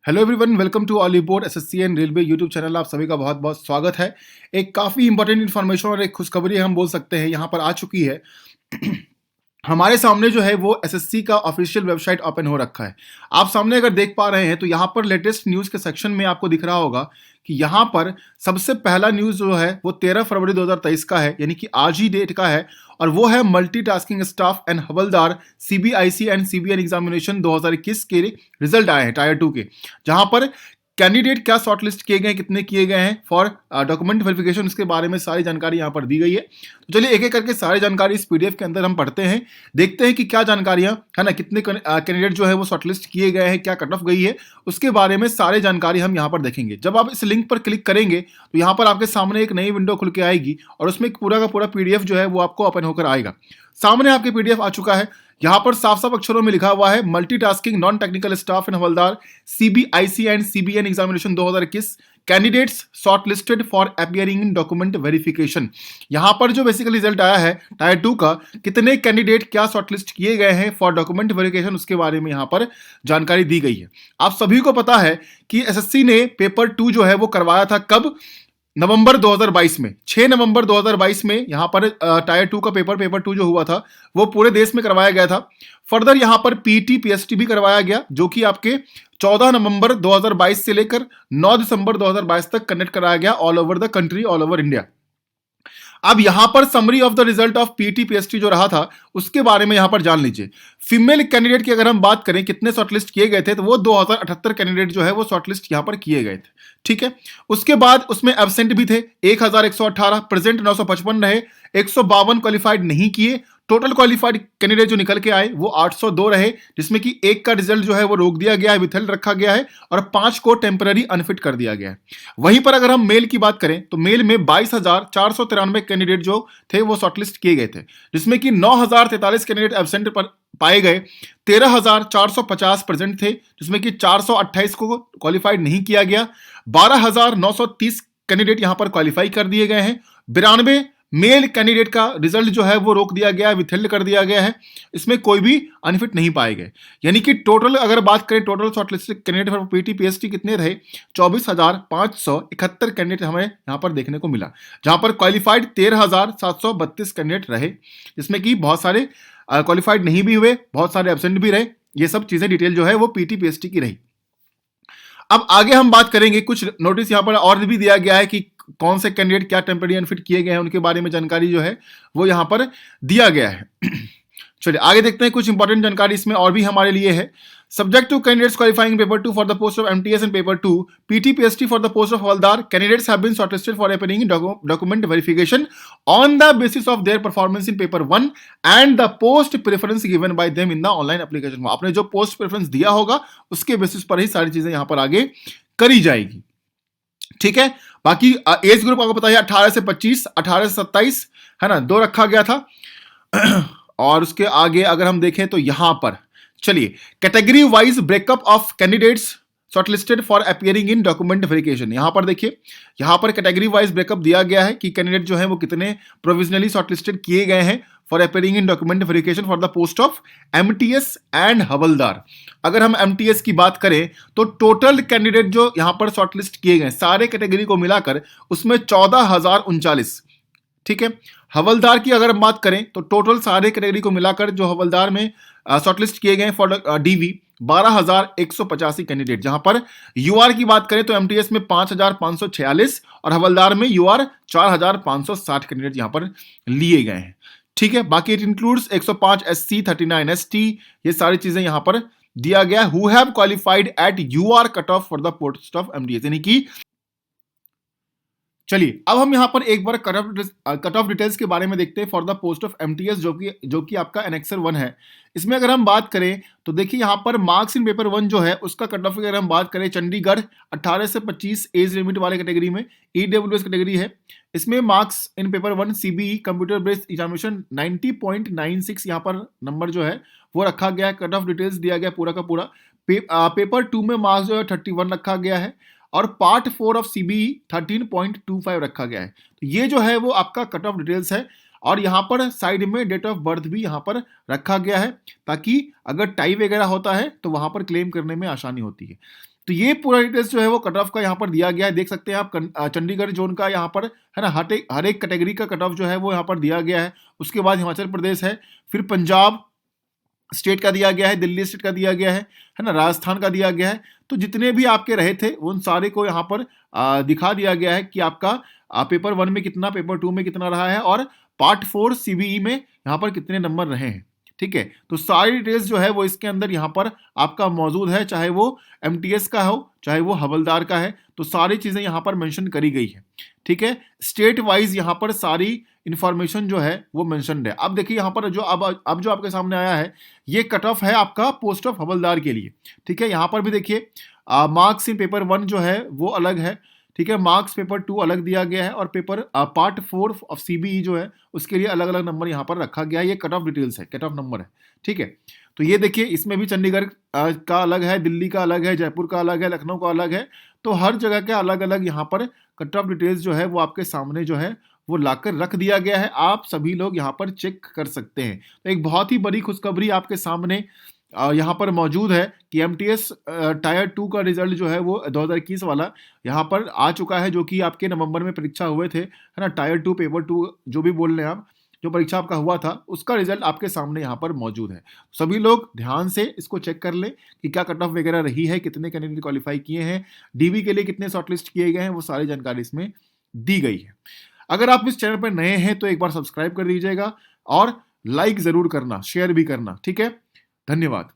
Hello everyone, welcome to Oliveboard SSC and railway YouTube channel. आप सभी का बहुत बहुत स्वागत है। एक काफ़ी इंपॉर्टेंट इन्फॉर्मेशन और एक खुशखबरी हम बोल सकते हैं यहाँ पर आ चुकी है। हमारे सामने जो है वो एसएससी का ऑफिशियल वेबसाइट ओपन हो रखा है। आप सामने अगर देख पा रहे हैं तो यहाँ पर लेटेस्ट न्यूज़ के सेक्शन में आपको दिख रहा होगा कि यहाँ पर सबसे पहला न्यूज़ जो है वो 13 फरवरी 2023 का है, यानी कि आज ही डेट का है। और वो है multitasking staff and havildar CBIC and CBN examination 2021 के रिजल्ट आए हैं टायर 2 के, जहां पर कैंडिडेट क्या शॉर्टलिस्ट किए गए, कितने किए गए हैं फॉर डॉक्यूमेंट वेरिफिकेशन, इसके बारे में सारी जानकारी यहाँ पर दी गई है। तो चलिए एक एक करके सारी जानकारी इस पीडीएफ के अंदर हम पढ़ते हैं, देखते हैं कि क्या जानकारियां है ना, कितने कैंडिडेट जो है वो शॉर्टलिस्ट किए गए हैं, क्या कट ऑफ गई है, उसके बारे में सारी जानकारी हम यहाँ पर देखेंगे। जब आप इस लिंक पर क्लिक करेंगे तो यहाँ पर आपके सामने एक नई विंडो खुल के आएगी और उसमें पूरा का पूरा पीडीएफ जो है वो आपको ओपन होकर आएगा। सामने आपके पीडीएफ आ चुका है। यहां पर साफ साफ अक्षरों में लिखा हुआ है multitasking non technical staff and havildar CBIC and CBN examination 2021 candidates shortlisted for appearing in document verification. यहां पर जो बेसिकली रिजल्ट आया है टायर 2 का, कितने कैंडिडेट क्या शॉर्टलिस्ट किए गए हैं फॉर डॉक्यूमेंट वेरिफिकेशन, उसके बारे में यहां पर जानकारी दी गई है। आप सभी को पता है कि एसएससी ने पेपर 2 जो है वो करवाया था कब, नवंबर 2022 में, 6 नवंबर 2022 में यहां पर टायर 2 का पेपर 2 जो हुआ था वो पूरे देश में करवाया गया था। फर्दर यहां पर पीटी पीएसटी भी करवाया गया, जो कि आपके 14 नवंबर 2022 से लेकर 9 दिसंबर 2022 तक कंडक्ट कराया गया all over the country, all over India. अब यहां पर summary of the result of PT PST जो रहा था उसके बारे में यहां पर जान लीजिए। फीमेल कैंडिडेट की अगर हम बात करें कितने शॉर्टलिस्ट किए गए थे, तो वो 2078 कैंडिडेट जो है वो शॉर्टलिस्ट यहां पर किए गए थे। ठीक है, उसके बाद उसमें एब्सेंट भी थे 1118, प्रेजेंट 955 रहे, 152 क्वालिफाइड नहीं किए। टोटल क्वालिफाइड कैंडिडेट जो निकल के आए वो 802 रहे, जिसमें कि एक का रिजल्ट जो है वो रोक दिया गया है, विथहेल्ड रखा गया है, और 5 को टेम्पररी अनफिट कर दिया गया है। वहीं पर अगर हम मेल की बात करें तो मेल में 22,493 कैंडिडेट जो थे वो शॉर्टलिस्ट किए गए थे, जिसमें कि 9,043 कैंडिडेट एब्सेंट पर पाए गए, 13,450 प्रेजेंट थे, जिसमें कि 428 को क्वालिफाइड नहीं किया गया, 12,930 कैंडिडेट यहां पर क्वालिफाई कर दिए गए हैं, 92 मेल कैंडिडेट का रिजल्ट जो है वो रोक दिया गया है, विथहेल्ड कर दिया गया है, इसमें कोई भी अनफिट नहीं पाए गए। यानी कि टोटल अगर बात करें total shortlisted candidate for PT PST कितने रहे, 24,571 कैंडिडेट हमें यहां पर देखने को मिला, जहां पर क्वालिफाइड 13,732 कैंडिडेट रहे, जिसमें कि बहुत सारे क्वालिफाइड नहीं भी हुए, बहुत सारे एब्सेंट भी रहे। ये सब चीजें डिटेल जो है वो पीटी पीएसटी की रही। अब आगे हम बात करेंगे, कुछ नोटिस यहां पर और भी दिया गया है कि कौन से कैंडिडेट क्या टेम्पररी अनफिट किए गए हैं, उनके बारे में जानकारी जो है वो यहां पर दिया गया है। चलिए आगे देखते हैं, कुछ इंपॉर्टेंट जानकारी इसमें और भी हमारे लिए है। Subject to candidates qualifying paper 2 for the post of MTS and paper 2 PTPST for the post of havaldar candidates have been shortlisted for appearing in document verification on the basis of their performance in paper 1 and the post preference given by them in the online application. आपने जो post preference दिया होगा उसके basis पर ही सारी चीजें यहां पर आगे करी जाएगी। ठीक है, बाकी एज ग्रुप आपको पता है 18 से 25, 18 से 27 है ना, 2 रखा गया था। और उसके आगे अगर हम देखें तो यहां पर चलिए category wise breakup of candidates shortlisted for appearing in document verification. यहां पर देखिए, यहां पर कैटेगरी वाइज ब्रेकअप दिया गया है कि कैंडिडेट जो है वो कितने प्रोविजनली शॉर्टलिस्टेड किए गए हैं for appearing in document verification for the post of MTS and havaldar. अगर हम एमटीएस की बात करें तो टोटल कैंडिडेट जो यहां पर शॉर्टलिस्ट किए गए सारे कैटेगरी को मिलाकर उसमें 14,039। ठीक है, हवलदार की अगर हम बात करें तो टोटल सारे कैटेगरी को मिलाकर जो हवलदार में शॉर्टलिस्ट किए गए फॉर डीवी 12,185 कैंडिडेट, जहां पर यूआर की बात करें तो एमटीएस में 5,546 और हवलदार में यूआर 4,560 कैंडिडेट यहां पर लिए गए हैं। ठीक है, बाकी इट इंक्लूड्स 105 एससी, 39 एसटी, ये सारी चीजें यहां पर दिया गया who have qualified at UR cut off for the post of MTS. यानी कि चलिए अब हम यहां पर एक बार कट ऑफ डिटेल्स के बारे में देखते हैं for the post of MTS, जो कि आपका एनेक्सर 1 है। इसमें अगर हम बात करें तो देखिए यहां पर मार्क्स इन पेपर 1 जो है उसका कट ऑफ अगर हम बात करें, चंडीगढ़ 18 से 25 एज लिमिट वाले कैटेगरी में ईडब्ल्यूएस कैटेगरी है, इसमें marks in paper 1 CBE computer based examination 90.96 यहां पर नंबर जो है वो रखा गया है। कट ऑफ डिटेल्स दिया गया पूरा का पूरा। पेपर 2 में मार्क्स जो है 31 रखा गया है और पार्ट 4 ऑफ सीबीई 13.25 रखा गया है। तो ये जो है वो आपका कट ऑफ डिटेल्स है और यहाँ पर साइड में डेट ऑफ बर्थ भी यहाँ पर रखा गया है, ताकि अगर टाई वगैरह होता है तो वहां पर क्लेम करने में आसानी होती है। तो ये पूरा डिटेल्स जो है वो कट ऑफ का यहाँ पर दिया गया है, देख सकते हैं आप। चंडीगढ़ जोन का यहाँ पर है ना, हर एक कैटेगरी का कट ऑफ जो है वो यहाँ पर दिया गया है। उसके बाद हिमाचल प्रदेश है, फिर पंजाब स्टेट का दिया गया है, दिल्ली स्टेट का दिया गया है ना, राजस्थान का दिया गया है। तो जितने भी आपके रहे थे उन सारे को यहाँ पर दिखा दिया गया है कि आपका पेपर 1 में कितना, पेपर 2 में कितना रहा है, और पार्ट 4 सीबीई में यहाँ पर कितने नंबर रहे हैं। ठीक है, तो सारी डिटेल्स जो है वो इसके अंदर यहाँ पर आपका मौजूद है, चाहे वो एमटीएस का हो, चाहे वो हवलदार का है, तो सारी चीजें यहाँ पर मेंशन करी गई है। ठीक है, स्टेट वाइज यहाँ पर सारी इंफॉर्मेशन जो है वो मेंशनड है। अब देखिए यहाँ पर जो अब जो आपके सामने आया है, ये कट ऑफ है आपका पोस्ट ऑफ हवलदार के लिए। ठीक है, यहाँ पर भी देखिए मार्क्स इन पेपर 1 जो है वो अलग है। ठीक है, मार्क्स पेपर 2 अलग दिया गया है, और पेपर पार्ट 4 ऑफ सीबीई जो है उसके लिए अलग अलग नंबर यहाँ पर रखा गया है। ये कट ऑफ डिटेल्स है, कट ऑफ नंबर है। ठीक है, तो ये देखिए इसमें भी चंडीगढ़ का अलग है, दिल्ली का अलग है, जयपुर का अलग है, लखनऊ का अलग है। तो हर जगह के अलग अलग यहाँ पर कट ऑफ डिटेल्स जो है वो आपके सामने जो है वो लाकर रख दिया गया है। आप सभी लोग यहाँ पर चेक कर सकते हैं। तो एक बहुत ही बड़ी खुशखबरी आपके सामने यहाँ पर मौजूद है कि एमटीएस टायर 2 का रिजल्ट जो है वो 2021 वाला यहाँ पर आ चुका है, जो कि आपके नवंबर में परीक्षा हुए थे, है ना, टायर 2 पेपर 2 जो भी बोल रहे हैं आप, जो परीक्षा आपका हुआ था उसका रिजल्ट आपके सामने यहाँ पर मौजूद है। सभी लोग ध्यान से इसको चेक कर लें कि क्या कट ऑफ वगैरह रही है, कितने कैंडिडेट क्वालिफाई किए हैं, डीबी के लिए कितने शॉर्टलिस्ट किए गए हैं, वो सारी जानकारी इसमें दी गई है। अगर आप इस चैनल पर नए हैं तो एक बार सब्सक्राइब कर दीजिएगा, और लाइक जरूर करना, शेयर भी करना। ठीक है, धन्यवाद।